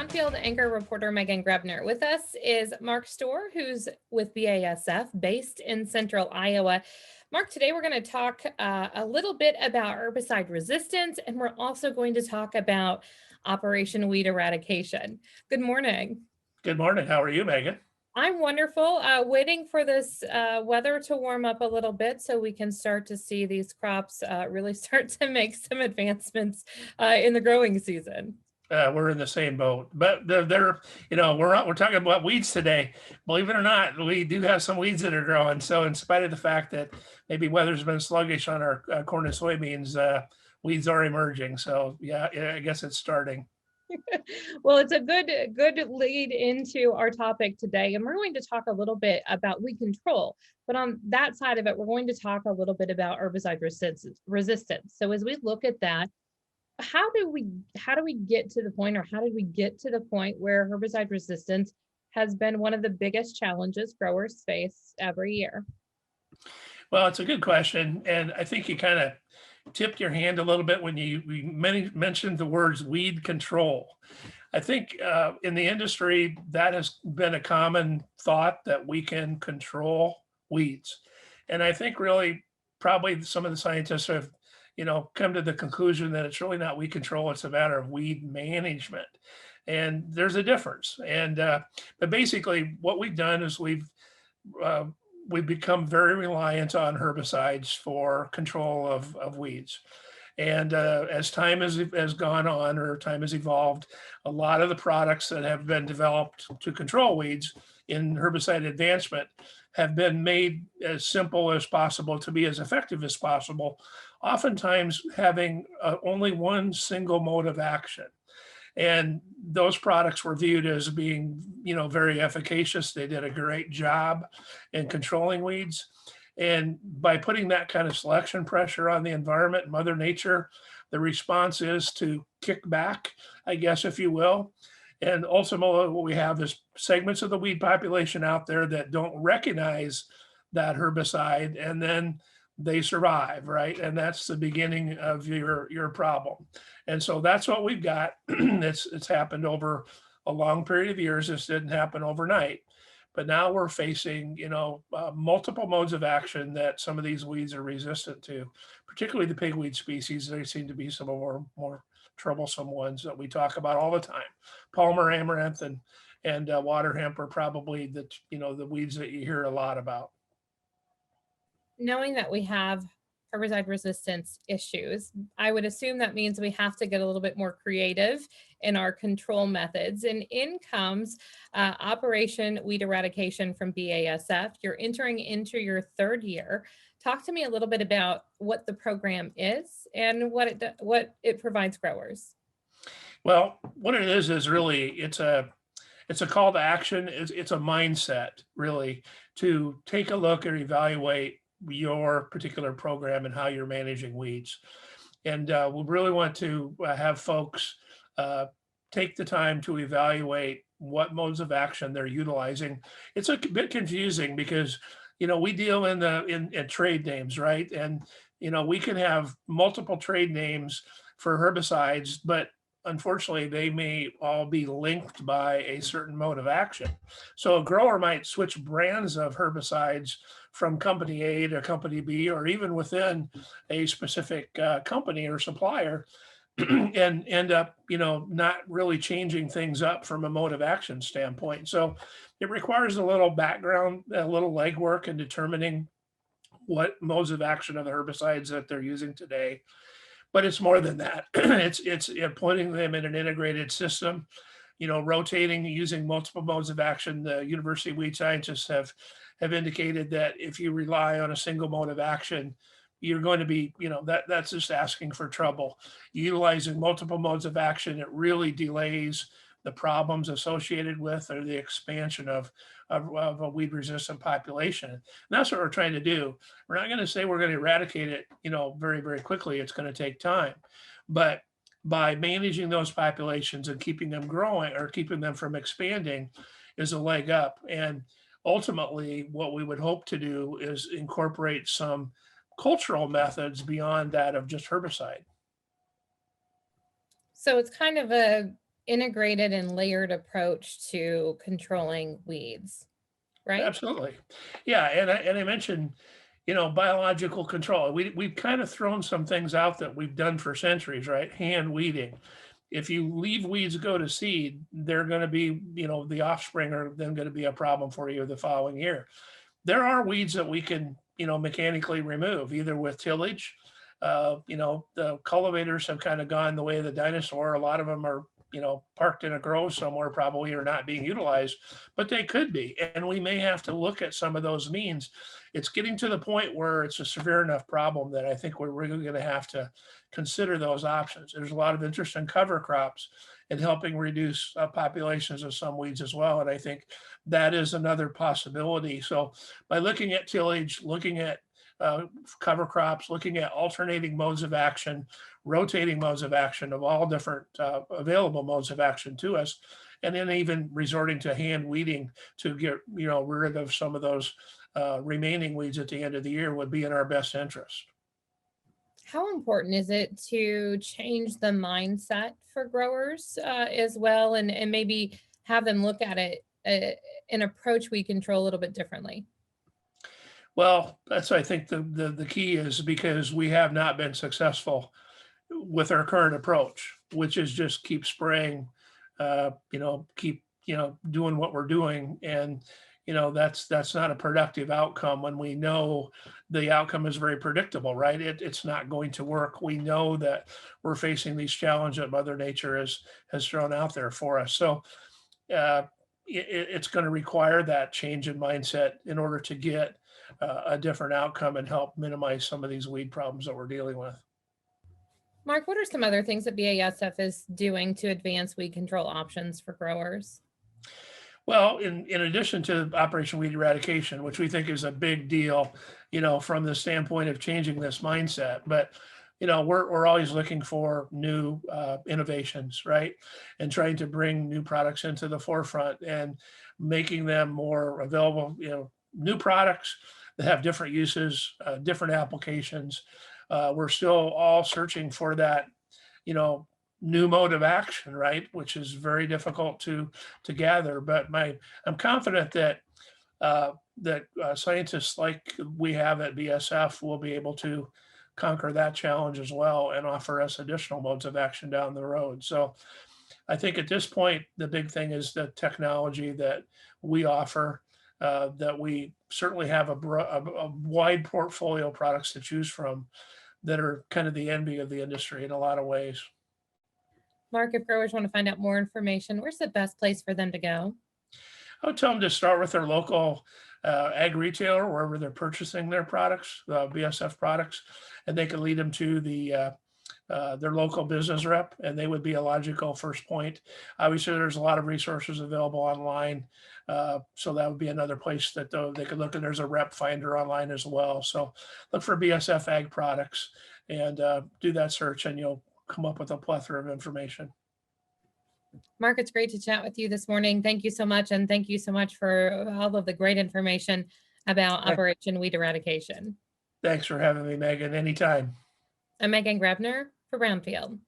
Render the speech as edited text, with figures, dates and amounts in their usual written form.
Brownfield anchor reporter Megan Grebner. With us is Mark Storr, who's with BASF, based in central Iowa. Mark, today we're going to talk a little bit about herbicide resistance, and we're also going to talk about Operation Weed Eradication. Good morning. Good morning. How are you, Megan? I'm wonderful. Waiting for this weather to warm up a little bit so we can start to see these crops really start to make some advancements in the growing season. We're in the same boat, but we're talking about weeds today. Believe it or not, we do have some weeds that are growing. So, in spite of the fact that maybe weather's been sluggish on our corn and soybeans, weeds are emerging. So, yeah, I guess it's starting. Well, it's a good lead into our topic today, and we're going to talk a little bit about weed control. But on that side of it, we're going to talk a little bit about herbicide resistance. So, as we look at that, how do we get to the point, or how did we get to the point where herbicide resistance has been one of the biggest challenges growers face every year? Well, it's a good question, and I think you kind of tipped your hand a little bit when mentioned the words weed control. I think in the industry that has been a common thought that we can control weeds, and I think really probably some of the scientists have come to the conclusion that it's really not weed control; it's a matter of weed management, and there's a difference. And but basically, what we've done is uh, we've become very reliant on herbicides for control of weeds. And as time has gone on, or time has evolved, a lot of the products that have been developed to control weeds in herbicide advancement have been made as simple as possible to be as effective as possible, oftentimes having only one single mode of action. And those products were viewed as being, very efficacious. They did a great job in controlling weeds. And by putting that kind of selection pressure on the environment, Mother Nature, the response is to kick back, I guess, if you will. And ultimately, what we have is segments of the weed population out there that don't recognize that herbicide, and then they survive, right? And that's the beginning of your problem. And so that's what we've got. It's happened over a long period of years. This didn't happen overnight, but now we're facing multiple modes of action that some of these weeds are resistant to, particularly the pigweed species. They seem to be some of our more troublesome ones that we talk about all the time. Palmer amaranth and water hemp are probably the weeds that you hear a lot about. Knowing that we have herbicide resistance issues, I would assume that means we have to get a little bit more creative in our control methods. And in comes Operation Weed Eradication from BASF. You're entering into your third year. Talk to me a little bit about what the program is and what it provides growers. Well, what it is really it's a call to action. It's a mindset really to take a look and evaluate your particular program and how you're managing weeds. And we really want to have folks take the time to evaluate what modes of action they're utilizing. It's a bit confusing because we deal in trade names, right? And we can have multiple trade names for herbicides, but unfortunately they may all be linked by a certain mode of action. So a grower might switch brands of herbicides from company A to company B, or even within a specific company or supplier, and end up, not really changing things up from a mode of action standpoint. So it requires a little background, a little legwork in determining what modes of action of the herbicides that they're using today. But it's more than that. It's putting them in an integrated system, rotating using multiple modes of action. The university weed scientists have indicated that if you rely on a single mode of action, you're going to be, that's just asking for trouble. Utilizing multiple modes of action, it really delays the problems associated with or the expansion of a weed resistant population. And that's what we're trying to do. We're not going to say we're going to eradicate it, very, very quickly. It's going to take time. But by managing those populations and keeping them growing or keeping them from expanding is a leg up. And ultimately, what we would hope to do is incorporate some cultural methods beyond that of just herbicide. So it's kind of integrated and layered approach to controlling weeds, right? Absolutely. Yeah, and I mentioned, biological control. We've kind of thrown some things out that we've done for centuries, right? Hand weeding. If you leave weeds go to seed, they're going to be, the offspring are then going to be a problem for you the following year. There are weeds that we can, mechanically remove either with tillage. The cultivators have kind of gone the way of the dinosaur. A lot of them are, parked in a grove somewhere probably or not being utilized, but they could be. And we may have to look at some of those means. It's getting to the point where it's a severe enough problem that I think we're really going to have to consider those options. There's a lot of interest in cover crops and helping reduce populations of some weeds as well. And I think that is another possibility. So by looking at tillage, looking at uh, cover crops, looking at alternating modes of action, rotating modes of action of all different available modes of action to us, and then even resorting to hand weeding to get rid of some of those remaining weeds at the end of the year would be in our best interest. How important is it to change the mindset for growers as well, and maybe have them look at it an approach we control a little bit differently? Well, that's I think the key is because we have not been successful with our current approach, which is just keep spraying, keep doing what we're doing, and that's not a productive outcome when we know the outcome is very predictable, right? It's not going to work. We know that we're facing these challenges that Mother Nature has thrown out there for us. So uh, it's going to require that change in mindset in order to get a different outcome and help minimize some of these weed problems that we're dealing with. Mark, what are some other things that BASF is doing to advance weed control options for growers? Well, in addition to Operation Weed Eradication, which we think is a big deal, from the standpoint of changing this mindset, but we're always looking for new innovations, right? And trying to bring new products into the forefront and making them more available. New products that have different uses, different applications. We're still all searching for that, you know, new mode of action, right? Which is very difficult to gather. But I'm confident that scientists like we have at BSF will be able to conquer that challenge as well and offer us additional modes of action down the road. So I think at this point, the big thing is the technology that we offer, that we certainly have a wide portfolio of products to choose from that are kind of the envy of the industry in a lot of ways. Mark, if growers want to find out more information, where's the best place for them to go? I would tell them to start with their local ag retailer, wherever they're purchasing their products, BSF products, and they can lead them to their local business rep, and they would be a logical first point. Obviously, there's a lot of resources available online, so that would be another place that they could look. And there's a rep finder online as well. So look for BSF Ag products and do that search, and you'll come up with a plethora of information. Mark, it's great to chat with you this morning. Thank you so much. And thank you so much for all of the great information about Operation Weed Eradication. Thanks for having me, Megan. Anytime. I'm Megan Grebner for Brownfield.